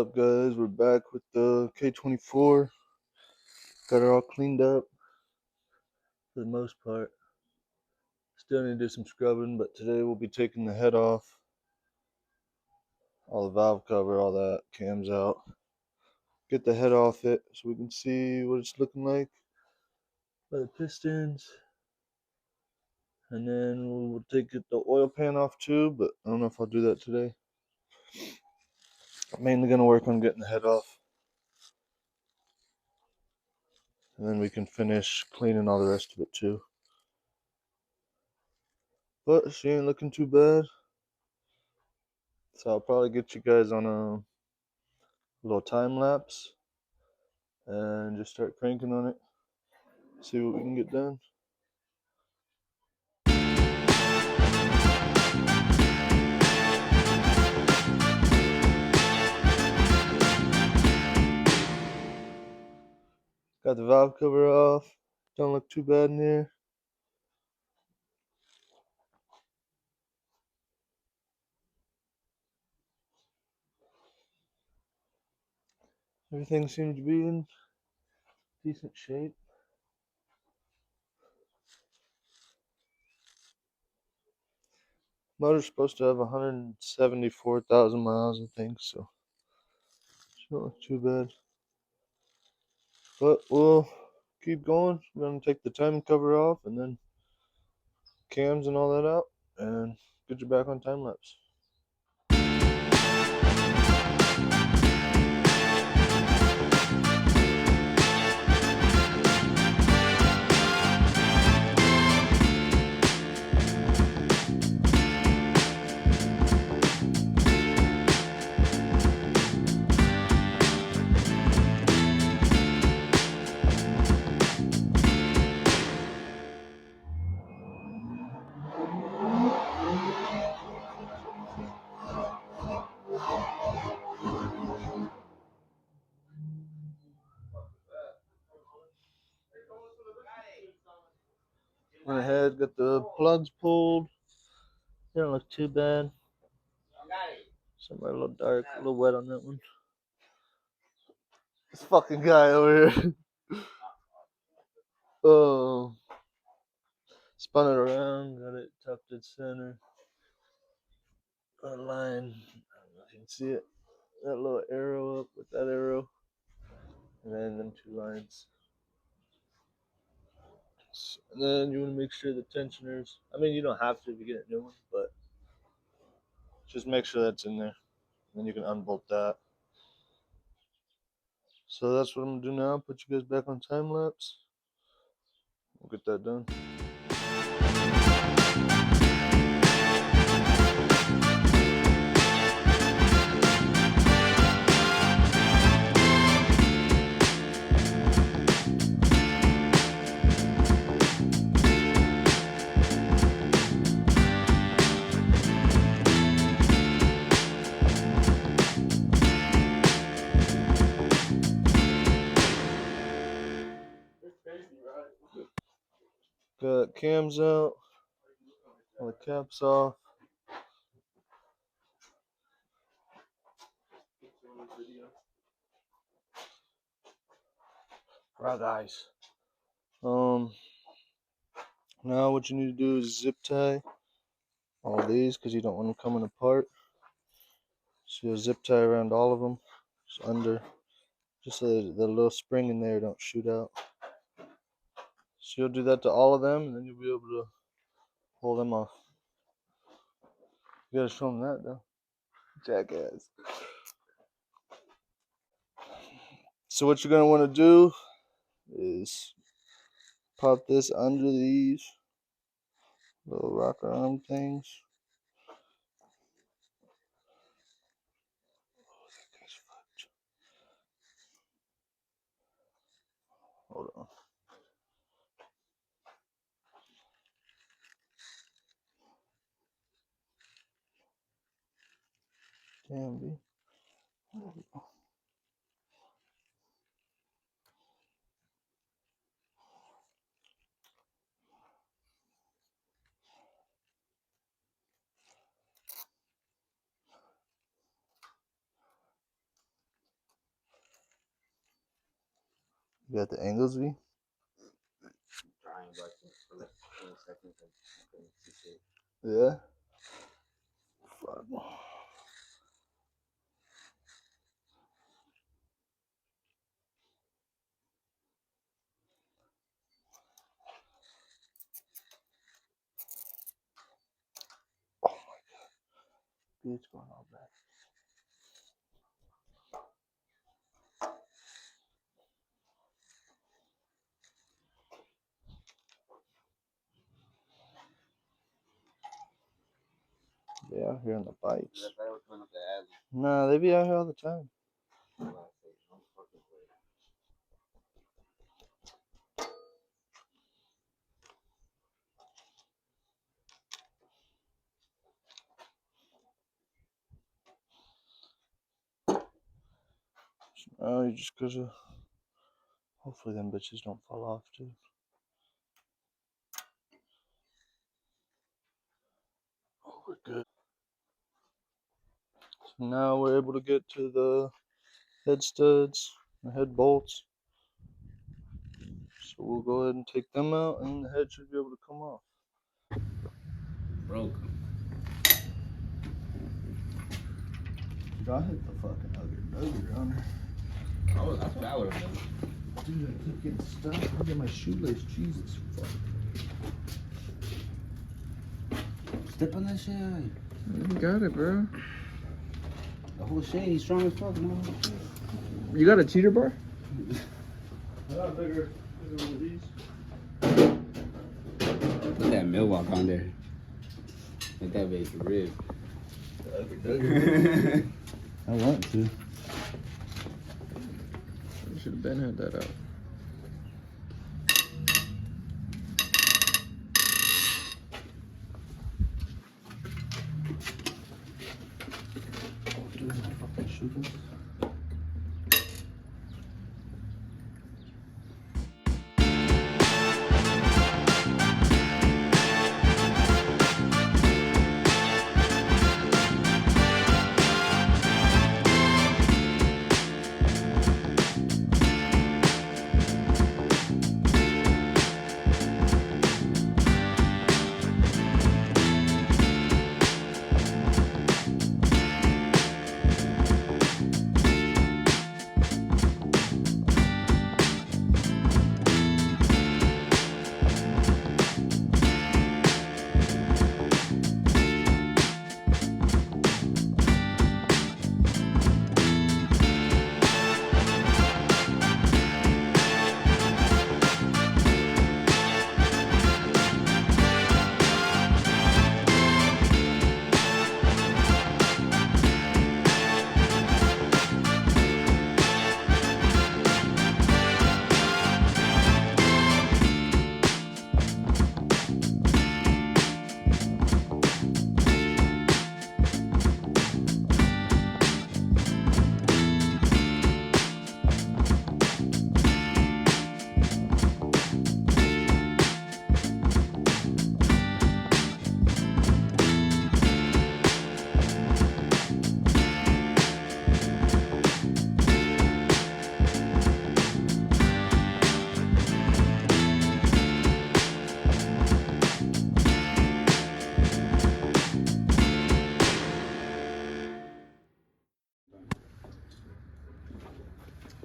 up, guys? We're back with the K24. Got her all cleaned up for the most part. Still need to do some scrubbing, but today we'll be taking the head off, all the valve cover, all that, cams out. Get the head off it so we can see what it's looking like by the pistons. And then we'll take the oil pan off too, but I don't know if I'll do that today. I'm mainly going to work on getting the head off. And then we can finish cleaning all the rest of it too. But she ain't looking too bad. So I'll probably get you guys on a little time lapse and just start cranking on it. See what we can get done. Got the valve cover off. Don't look too bad in here. Everything seems to be in decent shape. Motor's supposed to have 174,000 miles, I think, so it don't look too bad. But we'll keep going. We're going to take the time cover off and then cams and all that out and get you back on time lapse. Went ahead, got the plugs pulled. They don't look too bad. Somewhere a little dark, a little wet on that one. This fucking guy over here. Oh. Spun it around, got it tucked at center. Got a line, I don't know if you can see it. That little arrow up with that arrow. And then them two lines. And then you want to make sure the tensioners, I mean, you don't have to if you get a new one, but just make sure that's in there. Then you can unbolt that. So that's what I'm going to do now. Put you guys back on time lapse. We'll get that done. Got cams out, all the caps off. Right, guys. Now what you need to do is zip tie all these because you don't want them coming apart. So you'll zip tie around all of them, just under, just so that the little spring in there don't shoot out. So you'll do that to all of them, and then you'll be able to pull them off. You gotta show them that though, jackass. So what you're gonna want to do is pop this under these little rocker arm things. Hold on. Damn, B. You got the angles V? Trying like for like 20 seconds and couldn't see shit. Yeah. Fuck. Oh my god. Bitch going all back. They out here on the bikes. That guy was coming up the alley. Nah, they be out here all the time. Oh, you just gotta. Hopefully, them bitches don't fall off, too. Oh, we're good. So now we're able to get to the head studs, the head bolts. So we'll go ahead and take them out, and the head should be able to come off. Broke. Dude, I hit the fucking nugget on her. That's what I would have done. Dude, I keep getting stuck. Look at my shoelace. Jesus fuck. Step on that shit. You got it, bro. The whole shit, he's strong as fuck, man. You got a cheater bar? I got a bigger one of these. Put that Milwaukee on there. Let that base rip. I want to. You should have been had that out. Dude, my fucking shoelace.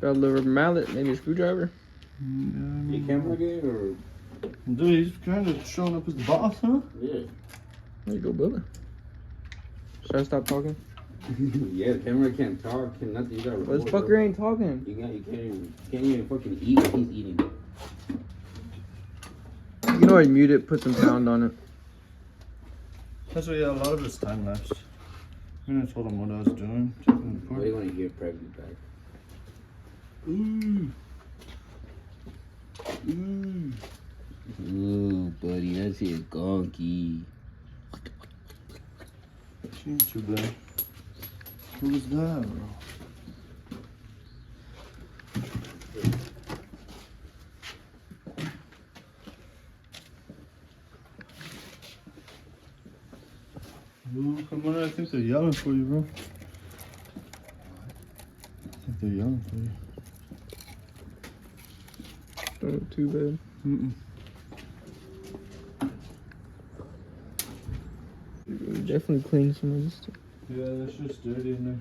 Got a little mallet, maybe a screwdriver. You camera guy or? Dude, he's kind of showing up as the boss, huh? Yeah. There you go, brother. Should I stop talking? Yeah, the camera can't talk, can nothing. You gotta Well, this record, fucker ain't talking. You can't even fucking eat what he's eating. You can always mute it, put some sound on it. That's what, yeah, a lot of it's time lapse. And I told him what I was doing. Taking the What do you want to hear pregnant back? Ooh. Ooh. Ooh, buddy, that's your gonky. She ain't too bad. Who was that, bro? Ooh, come on, I think they're yelling for you, bro. I think they're yelling for you. Oh, too bad. Definitely clean some of this stuff. Yeah, that's just dirty in there.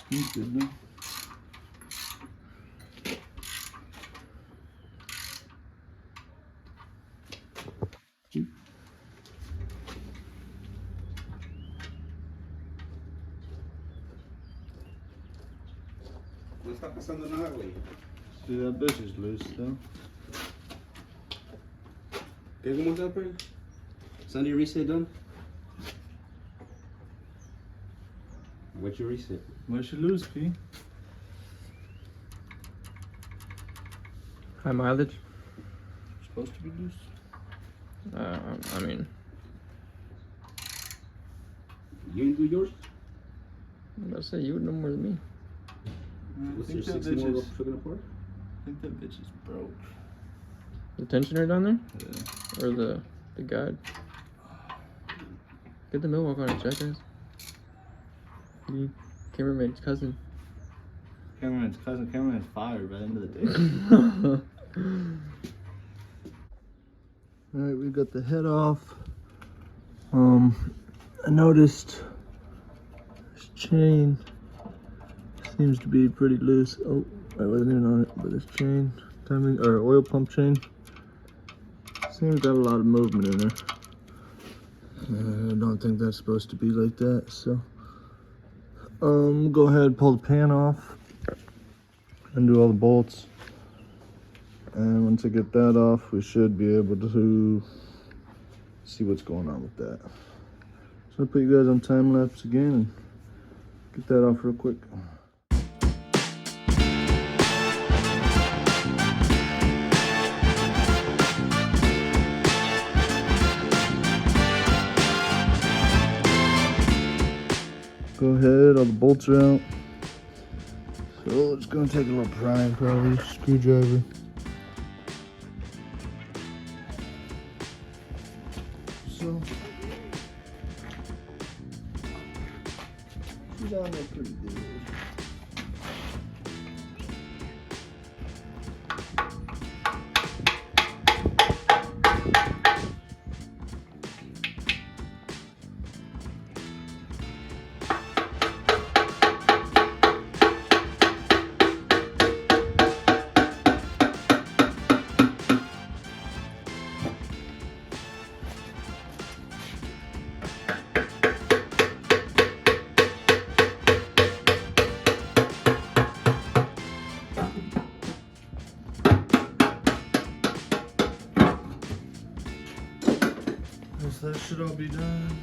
Smells good now. ¿Qué está pasando en nada, güey? See, that bitch is loose though. ¿Qué, cómo está, pues? Sunday reset done? What's your reset? Why she loose, P? High mileage. Supposed to be loose. I mean, You didn't do yours? I'm about to say you would know more than me. What's I your think 60 that more bitch is, sugar apart? I think that bitch is broke. The tensioner down there, Yeah. or the guide. Get the Milwaukee on it, jackass. Cameraman's cousin. Cameraman's cousin. Cameraman's fired by the end of the day. Alright, we got the head off. I noticed this chain seems to be pretty loose. Oh, I wasn't even on it, but this chain, timing or oil pump chain, seems to have a lot of movement in there. I don't think that's supposed to be like that, so go ahead and pull the pan off, undo all the bolts, and once I get that off, we should be able to see what's going on with that. So I'll put you guys on time lapse again and get that off real quick. Go ahead, all the bolts are out. So it's gonna take a little prying, probably screwdriver. So she's on there pretty good. So that should all be done.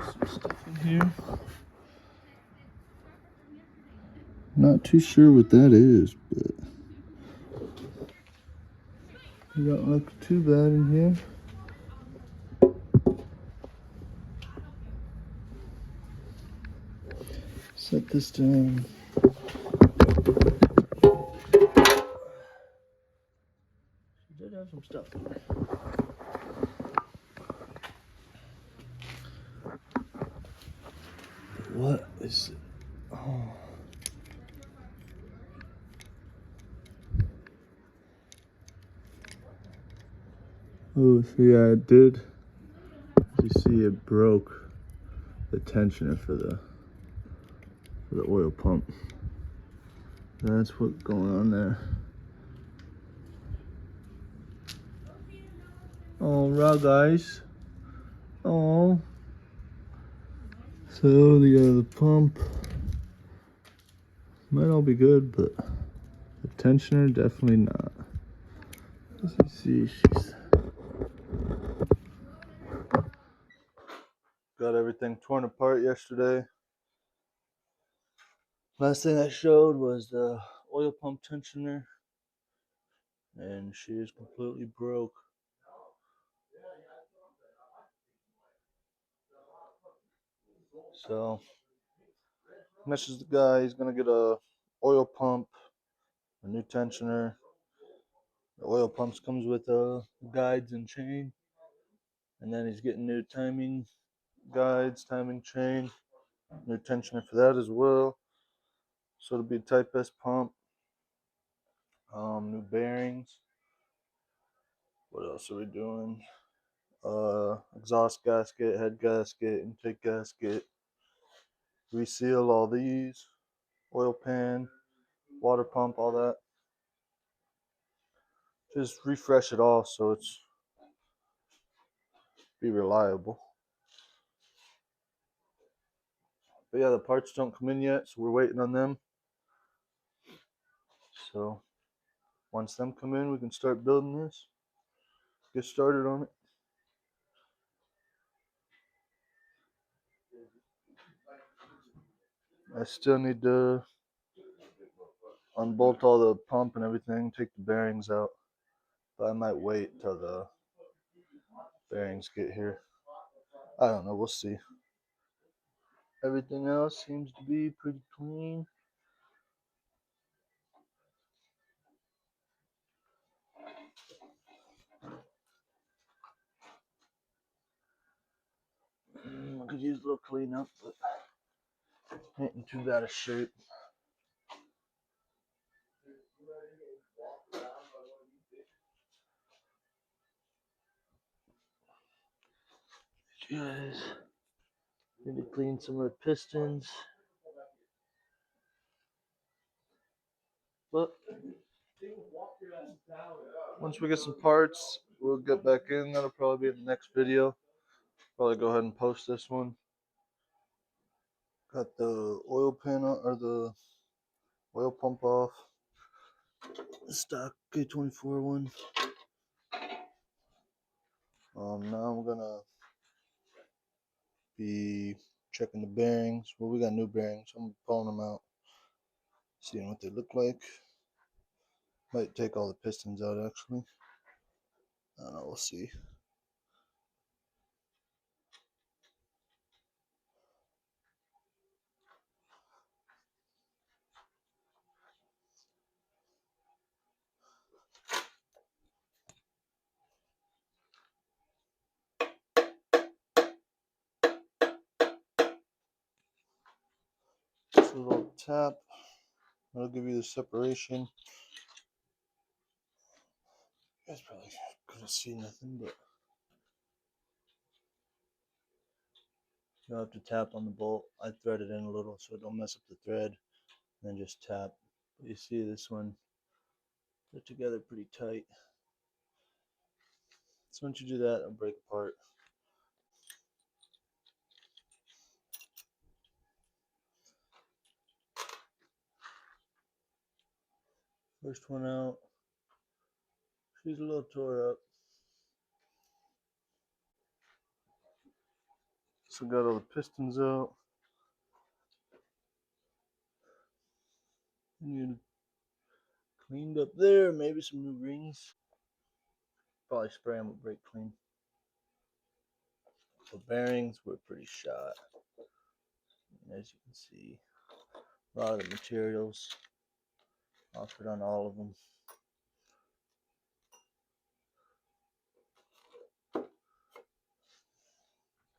Some stuff in here. Not too sure what that is, but we don't look too bad in here. Set this down. She did have some stuff in there. What is it? Oh. Oh, so yeah, it did. As you see, it broke the tensioner for the oil pump. That's what's going on there. Oh, raw guys. Oh. So the pump might all be good, but the tensioner definitely not. As you see, she's got everything torn apart yesterday. Last thing I showed was the oil pump tensioner, and she is completely broke. So message the guy. He's gonna get a oil pump, a new tensioner. The oil pumps comes with guides and chain, and then he's getting new timing guides, timing chain, new tensioner for that as well. So it'll be a Type S pump, new bearings. What else are we doing? Exhaust gasket, head gasket, intake gasket. Reseal all these, oil pan, water pump, all that. Just refresh it all so it's be reliable. But yeah, the parts don't come in yet, so we're waiting on them. So once them come in, we can start building this. Get started on it. I still need to unbolt all the pump and everything, take the bearings out. But I might wait till the bearings get here. I don't know, we'll see. Everything else seems to be pretty clean. I could use a little cleanup, but ain't in too bad a shape. Guys, need to clean some of the pistons. But once we get some parts, we'll get back in. That'll probably be in the next video. Probably go ahead and post this one. Got the oil pan or the oil pump off. The stock k24 one. Now I'm gonna be checking the bearings. Well, we got new bearings. I'm pulling them out, seeing what they look like. Might take all the pistons out actually. I don't know. We'll see. Just a little tap. That'll give you the separation. You guys probably couldn't see nothing, but you'll have to tap on the bolt. I thread it in a little so it don't mess up the thread. And then just tap. But you see this one, they're together pretty tight. So once you do that, it'll break apart. First one out. She's a little tore up. So got all the pistons out. You cleaned up there, maybe some new rings. Probably spray them with brake clean. The bearings were pretty shot. And as you can see, a lot of the materials offered on all of them.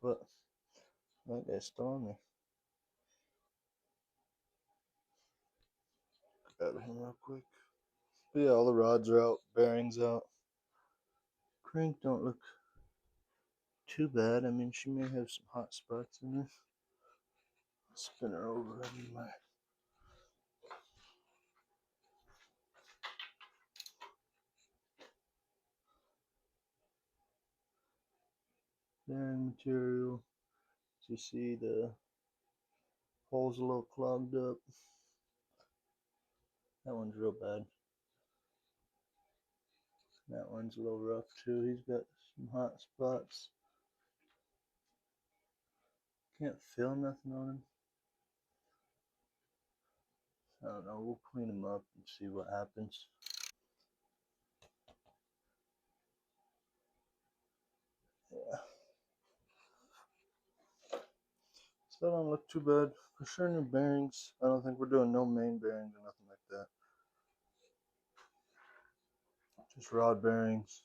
But that guy's still on there. Grab him real quick. But yeah, all the rods are out, bearings out. Crank don't look too bad. I mean, she may have some hot spots in her. Spin her over anyway. Bearing material. As you see, the hole's a little clogged up. That one's real bad. That one's a little rough too. He's got some hot spots. Can't feel nothing on him. I don't know. We'll clean him up and see what happens. Yeah. Still don't look too bad. For sure new bearings. I don't think we're doing no main bearings or nothing like that. Just rod bearings.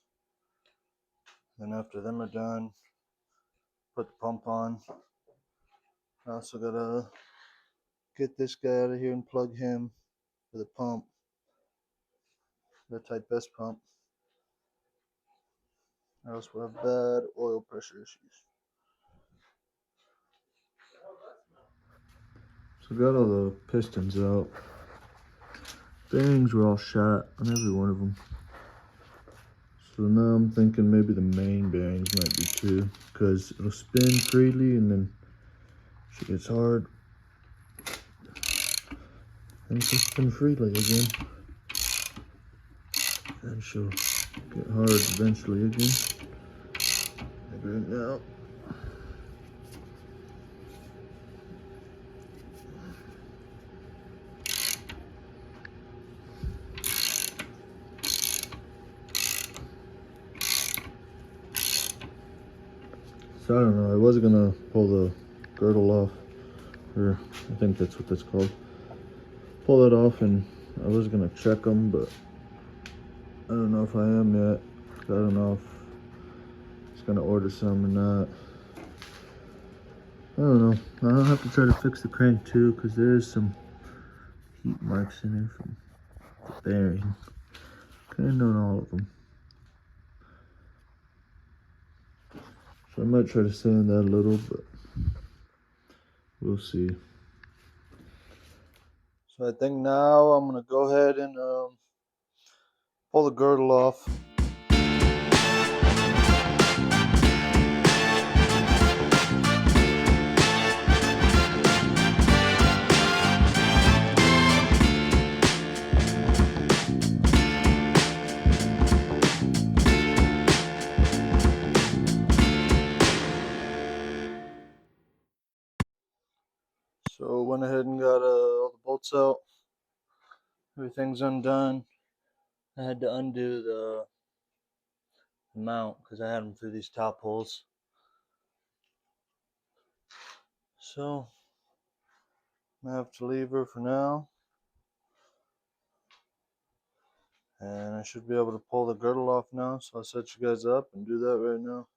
Then after them are done, put the pump on. I also gotta get this guy out of here and plug him for the pump. The Type S pump. Or else we'll have bad oil pressure issues. So got all the pistons out. Bearings were all shot on every one of them. So now I'm thinking maybe the main bearings might be too, because it'll spin freely and then if it gets hard, then she'll spin freely again. And she'll get hard eventually again. Maybe right now. So I don't know, I was gonna pull the girdle off, or I think that's what that's called. Pull it off, and I was gonna check them, but I don't know if I am yet. I don't know if it's gonna order some or not. I don't know. I'll have to try to fix the crank too, because there is some heat marks in there from the bearing. Kind of on all of them. So I might try to sand that a little, but we'll see. So I think now I'm gonna go ahead and pull the girdle off. So went ahead and got all the bolts out. Everything's undone. I had to undo the mount because I had them through these top holes. So I have to leave her for now. And I should be able to pull the girdle off now. So I'll set you guys up and do that right now.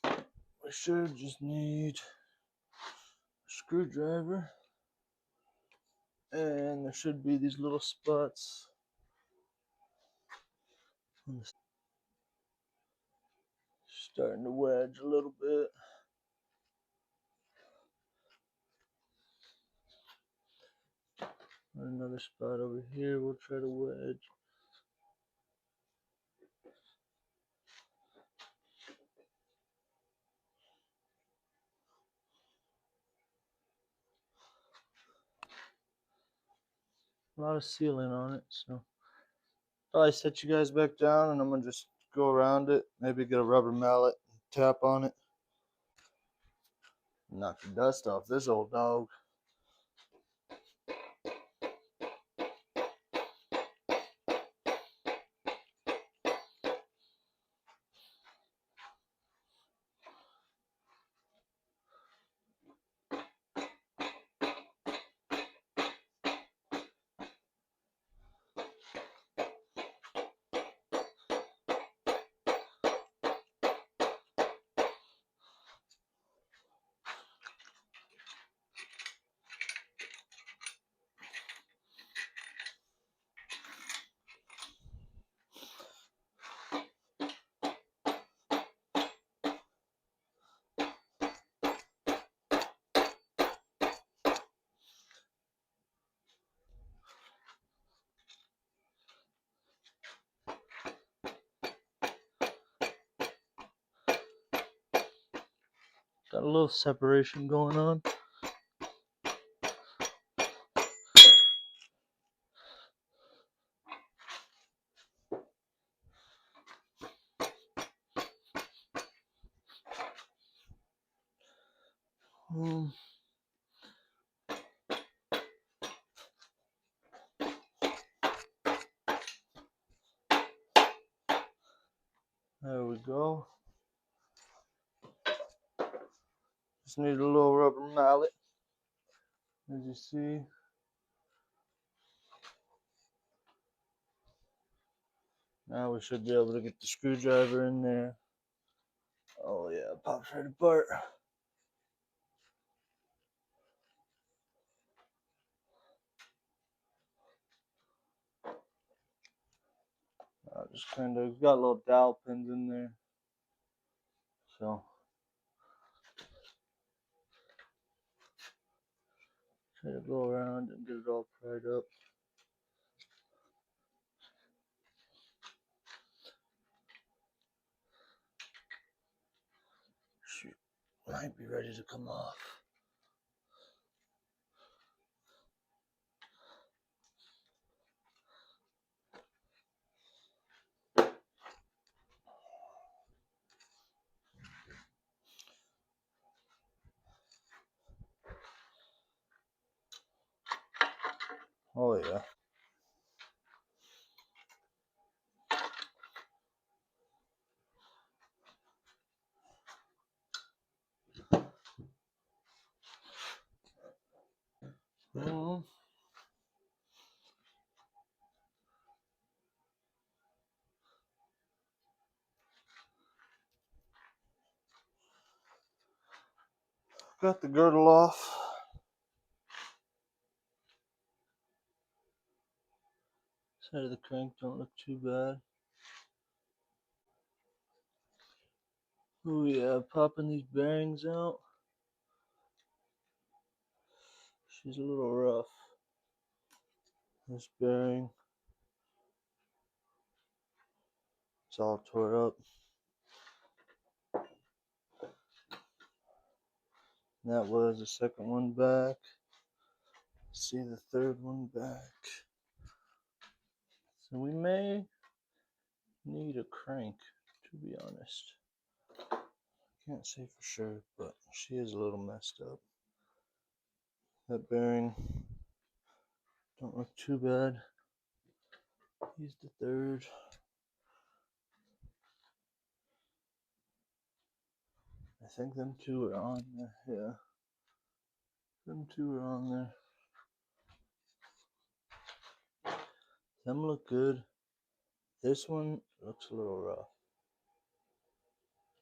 I should just need a screwdriver. And there should be these little spots starting to wedge a little bit. Another spot over here we'll try to wedge. A lot of sealing on it, so probably set you guys back down and I'm gonna just go around it, maybe get a rubber mallet and tap on it. Knock the dust off this old dog. Got a little separation going on. There we go. Just need a little rubber mallet, as you see. Now we should be able to get the screwdriver in there. Oh yeah, it pops right apart. Just kind of got little dowel pins in there. So try to go around and get it all pried up. Shoot, might be ready to come off. Oh yeah. Well, got the girdle off. Side of the crank don't look too bad. Oh yeah, popping these bearings out. She's a little rough. This bearing, it's all tore up. And that was the second one back. See the third one back. So we may need a crank, to be honest. Can't say for sure, but she is a little messed up. That bearing don't look too bad. He's the third. I think them two are on there. Yeah, them two are on there. Them look good. This one looks a little rough.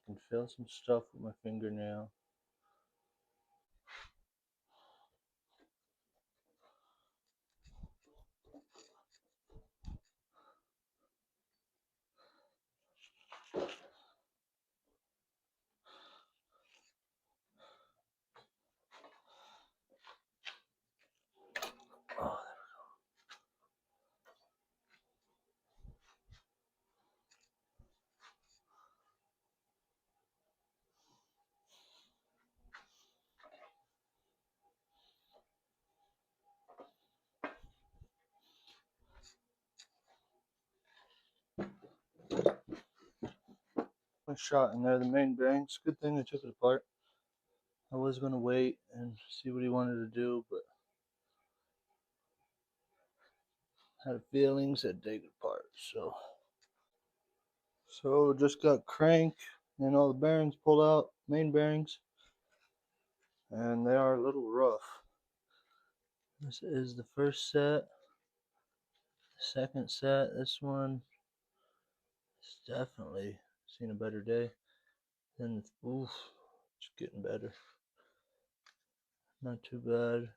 I can feel some stuff with my fingernail. Oh, shot in there, the main bearings. Good thing I took it apart. I was gonna wait and see what he wanted to do, but had a feeling said take it apart. So just got crank and all the bearings pulled out, main bearings, and they are a little rough. This is the first set. The second set, this one is definitely seen a better day. Then oof, it's getting better. Not too bad.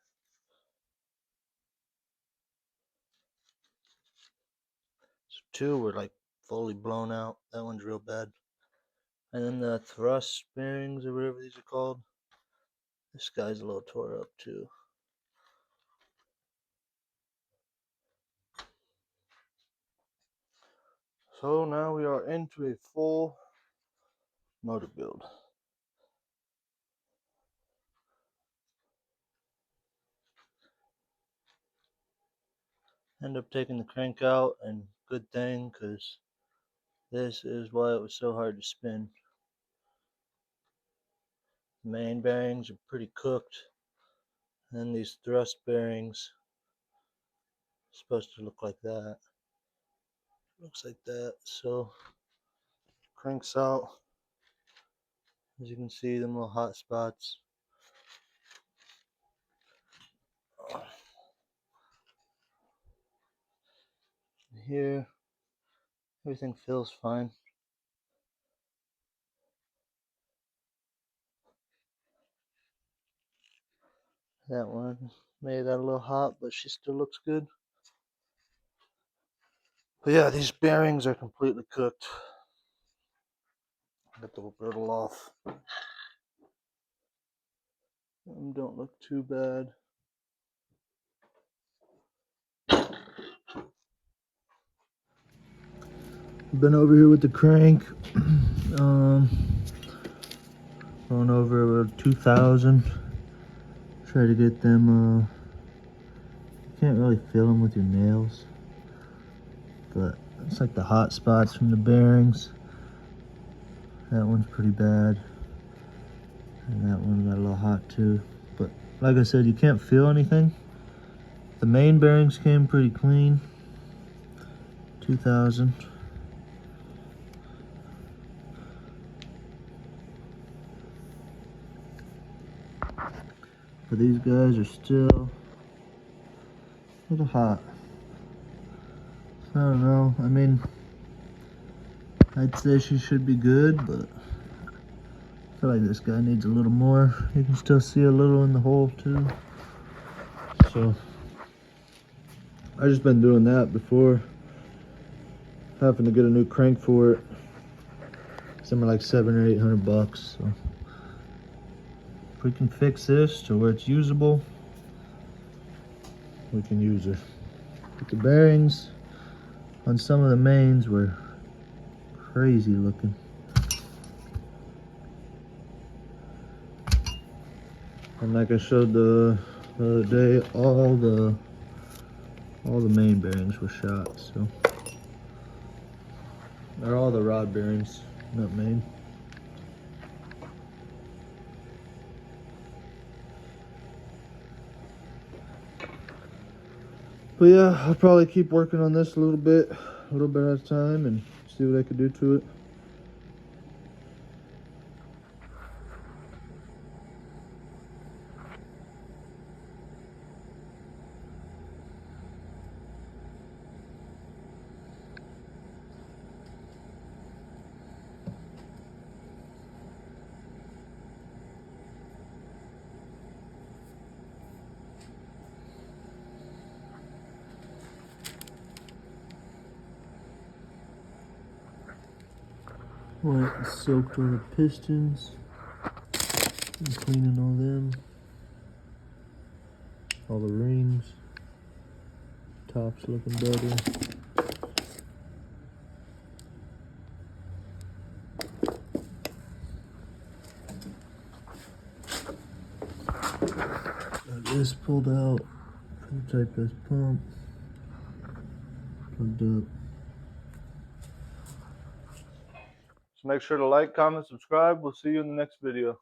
So two were like fully blown out. That one's real bad. And then the thrust bearings or whatever these are called. This guy's a little tore up too. So now we are into a full motor build. End up taking the crank out, and good thing, because this is why it was so hard to spin. The main bearings are pretty cooked, and these thrust bearings are supposed to look like that. Looks like that. So cranks out. As you can see, them little hot spots. Here, everything feels fine. That one made that a little hot, but she still looks good. But yeah, these bearings are completely cooked. Get the girdle off. Don't look too bad. Been over here with the crank. Going over 2,000. Try to get them. You can't really feel them with your nails, but it's like the hot spots from the bearings. That one's pretty bad, and that one got a little hot too. But like I said, you can't feel anything. The main bearings came pretty clean. 2,000. But these guys are still a little hot. I don't know. I mean, I'd say she should be good, but I feel like this guy needs a little more. You can still see a little in the hole too. So I just been doing that before having to get a new crank for it. Somewhere like $700 or $800. So if we can fix this to where it's usable, we can use it. But the bearings on some of the mains were crazy looking. And like I showed the other day, all the main bearings were shot. So they're all the rod bearings, not main. But yeah, I'll probably keep working on this a little bit at a time, and see what I can do to it. Wet and soaked on the pistons. I'm cleaning all them. All the rings. Top's looking better. Got this pulled out. Type S pump. Plugged up. So make sure to like, comment, subscribe. We'll see you in the next video.